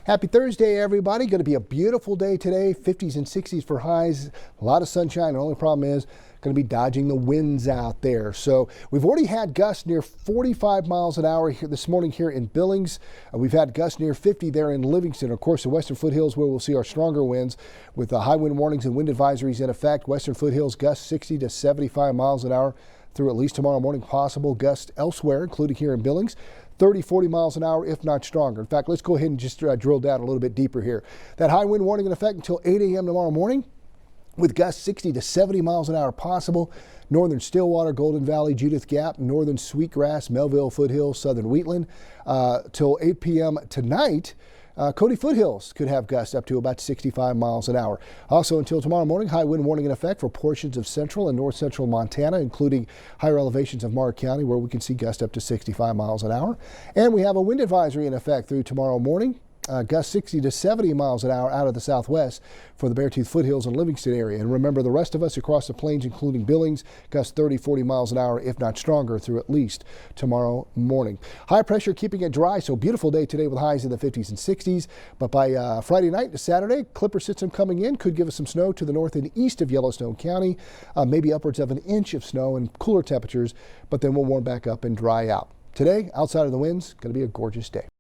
Happy Thursday, everybody. Going to be a beautiful day today. 50s and 60s for highs. A lot of sunshine. The only problem is going to be dodging the winds out there. So we've already had gusts near 45 miles an hour here this morning here in Billings. We've had gusts near 50 there in Livingston. Of course, the western foothills where we'll see our stronger winds with the high wind warnings and wind advisories in effect. Western foothills gusts 60 to 75 miles an hour through at least tomorrow morning. Possible gusts elsewhere, including here in Billings. 30, 40 miles an hour, if not stronger. In fact, let's go ahead and just drill down a little bit deeper here. That high wind warning in effect until 8 a.m. tomorrow morning, with gusts 60 to 70 miles an hour possible. Northern Stillwater, Golden Valley, Judith Gap, Northern Sweetgrass, Melville Foothills, Southern Wheatland. Till 8 p.m. tonight, Cody Foothills could have gusts up to about 65 miles an hour. Also until tomorrow morning, high wind warning in effect for portions of central and north central Montana, including higher elevations of Mark County, where we can see gusts up to 65 miles an hour. And we have a wind advisory in effect through tomorrow morning. Gusts 60 to 70 miles an hour out of the southwest for the Beartooth Foothills and Livingston area. And remember, the rest of us across the plains, including Billings, gusts 30, 40 miles an hour, if not stronger, through at least tomorrow morning. High pressure keeping it dry, so beautiful day today with highs in the 50s and 60s. But by Friday night to Saturday, Clipper system coming in could give us some snow to the north and east of Yellowstone County, maybe upwards of an inch of snow and cooler temperatures, but then we'll warm back up and dry out. Today, outside of the winds, going to be a gorgeous day.